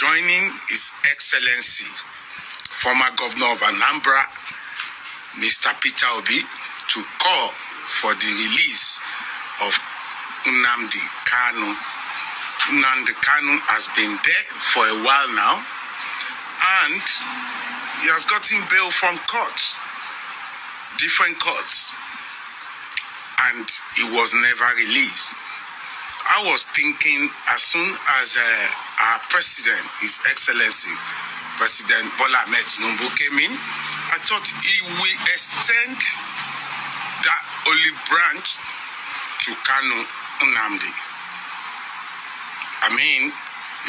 joining His Excellency, former governor of Anambra, Mr. Peter Obi, to call for the release of Nnamdi Kanu. Nnamdi Kanu has been there for a while now, and he has gotten bail from courts, different courts, and he was never released. I was thinking as soon as our president, His Excellency, President Bola Ahmed Tinubu came in, I thought he will extend that olive branch to Kanu Nnamdi. I mean,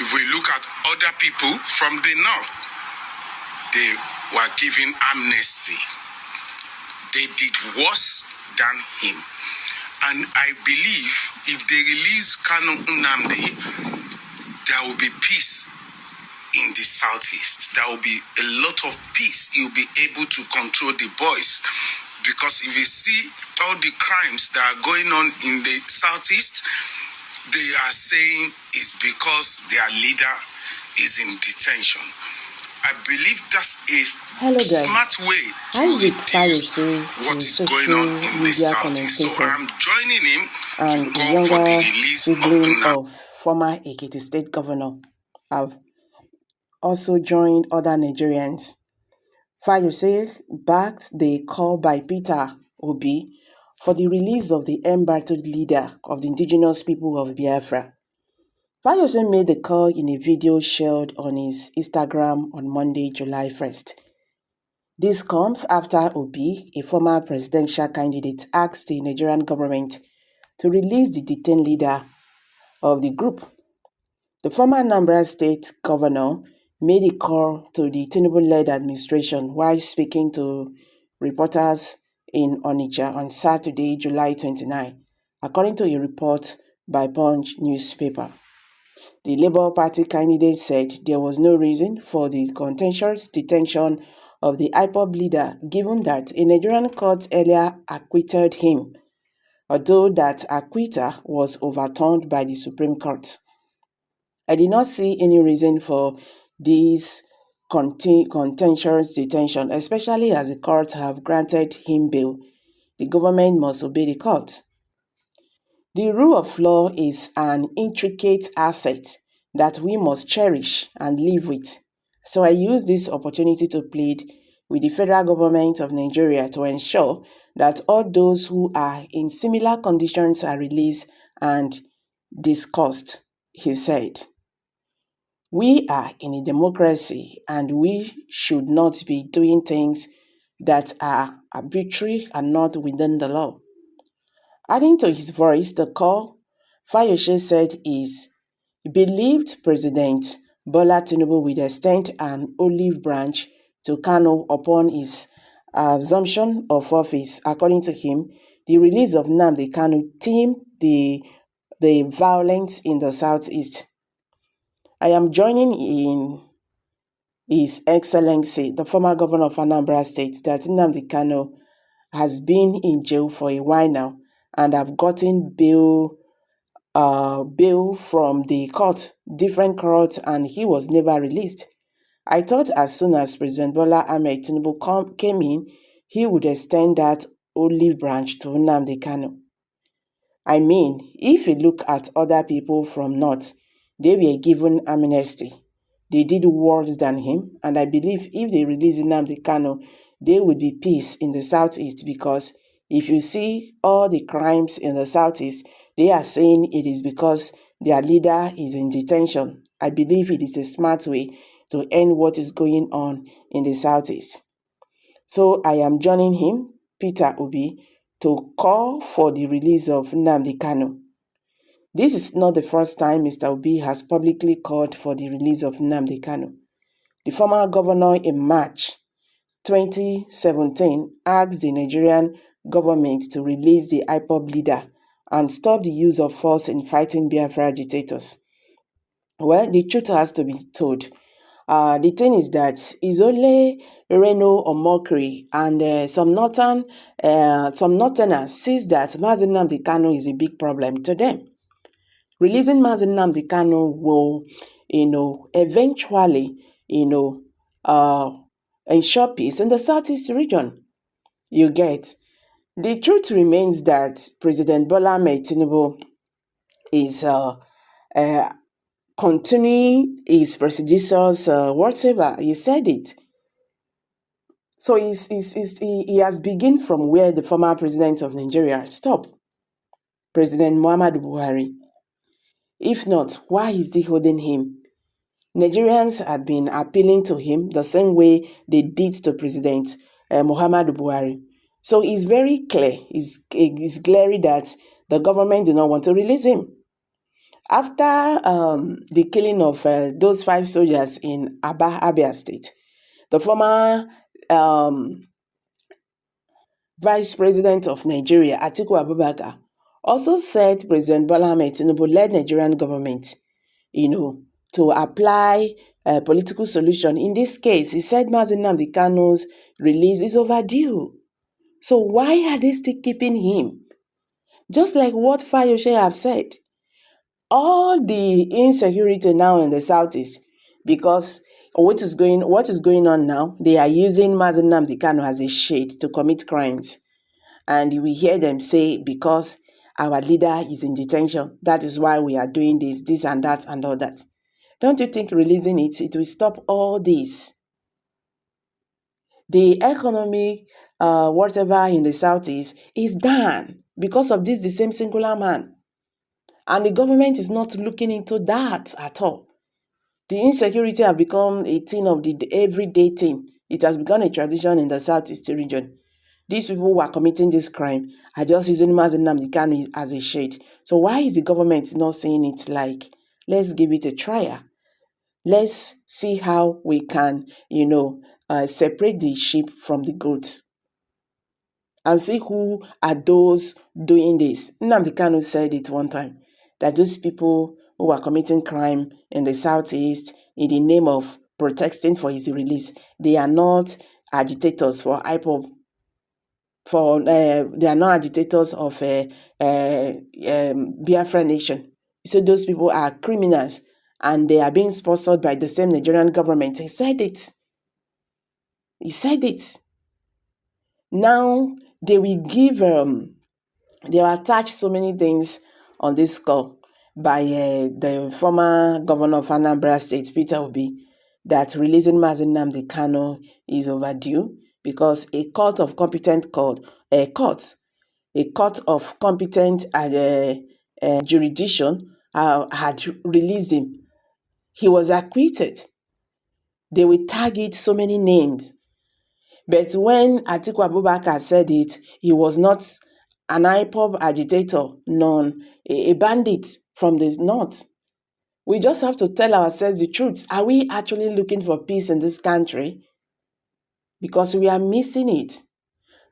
if we look at other people from the north, they were given amnesty. They did worse than him. And I believe if they release Kanu Nnamdi, there will be peace in the southeast. There will be a lot of peace. He'll be able to control the boys. Because if you see all the crimes that are going on in the southeast, they are saying it's because their leader is in detention. I believe that's a smart way to reduce what is going on in the southeast. So I'm joining him to call for the release of Nnamdi. Former Ekiti State Governor. I've also joined other Nigerians. Fayose backed the call by Peter Obi for the release of the embattled leader of the indigenous people of Biafra. Fayose made the call in a video shared on his Instagram on Monday, July 1st. This comes after Obi, a former presidential candidate, asked the Nigerian government to release the detained leader of the group. The former Anambra State governor made a call to the Tinubu-led administration while speaking to reporters in Onitsha on Saturday, July 29, according to a report by Punch newspaper. The Labour Party candidate said there was no reason for the contentious detention of the IPOB leader, given that a Nigerian court earlier acquitted him, although that acquittal was overturned by the Supreme Court. I did not see any reason for this contentious detention, especially as the courts have granted him bail. The government must obey the court. The rule of law is an intricate asset that we must cherish and live with. So I use this opportunity to plead with the federal government of Nigeria to ensure that all those who are in similar conditions are released and discussed, he said. We are in a democracy and we should not be doing things that are arbitrary and not within the law. Adding to his voice, the call, Fayose said is believed President Bola Tinubu will extend an olive branch to Kanu upon his assumption of office. According to him, the release of Nnamdi Kanu tamed the violence in the southeast. I am joining in His Excellency, the former governor of Anambra State, that Nnamdi Kanu has been in jail for a while now and have gotten bail from the court, different courts, and he was never released. I thought as soon as President Bola Ahmed Tinubu came in, he would extend that olive branch to Nnamdi Kanu. I mean, if you look at other people from North, they were given amnesty. They did worse than him, and I believe if they release Nnamdi Kanu, there would be peace in the southeast, because if you see all the crimes in the southeast, they are saying it is because their leader is in detention. I believe it is a smart way to end what is going on in the southeast. So I am joining him, Peter Obi, to call for the release of Nnamdi Kanu. This is not the first time Mr. Obi has publicly called for the release of Nnamdi Kanu. The former governor in March 2017 asked the Nigerian government to release the IPOB leader and stop the use of force in fighting Biafra agitators. Well, the truth has to be told. The thing is that it's only Reno or mockery, and some Northerners sees that Mazi Nnamdi Kanu is a big problem to them. Releasing Mazi Nnamdi Kanu will eventually, ensure peace in the Southeast region. You get. The truth remains that President Bola Ahmed Tinubu is continuing his predecessor's whatever. He said it. So he has begun from where the former president of Nigeria stopped, President Muhammadu Buhari. If not, why is he holding him? Nigerians had been appealing to him the same way they did to President Muhammadu Buhari. So it's very clear, it's glaring that the government do not want to release him. After the killing of those 5 soldiers in Abia State, the former Vice President of Nigeria, Atiku Abubakar, also said President Bola Ahmed Tinubu led Nigerian government, to apply a political solution. In this case, he said Nnamdi Kanu's release is overdue. So why are they still keeping him? Just like what Fayose have said, all the insecurity now in the Southeast, because what is going on now, they are using Nnamdi Kanu as a shade to commit crimes. And we hear them say, because our leader is in detention, that is why we are doing this and that and all that. Don't you think releasing it will stop all this? The economic whatever in the Southeast is done because of the same singular man. And the government is not looking into that at all. The insecurity has become a thing of the everyday thing. It has become a tradition in the Southeast region. These people who are committing this crime are just using Nnamdi Kanu as a shade. So why is the government not saying it like, let's give it a trial? Let's see how we can, separate the sheep from the goats. And see who are those doing this. Nnamdi Kanu said it one time, that those people who are committing crime in the Southeast in the name of protesting for his release, they are not agitators for IPOB. They are not agitators of Biafra nation. So those people are criminals and they are being sponsored by the same Nigerian government. He said it. Now they will give, they will attach so many things on this call by the former governor of Anambra State, Peter Obi, that releasing Nnamdi Kanu is overdue because a court of competent jurisdiction had released him. He was acquitted. They will target so many names. But when Atiku Abubakar said it, he was not an IPOB agitator, none, a bandit from the north. We just have to tell ourselves the truth. Are we actually looking for peace in this country? Because we are missing it.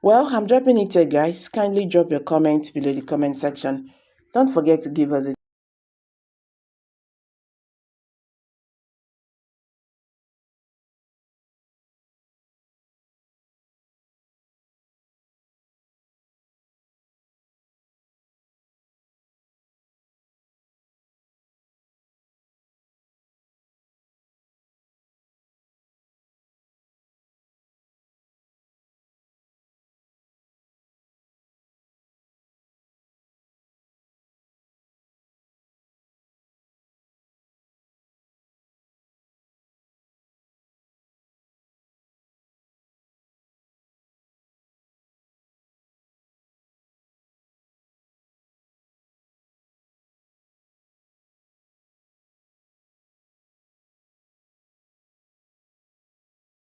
Well, I'm dropping it here, guys. Kindly drop your comments below the comment section. Don't forget to give us a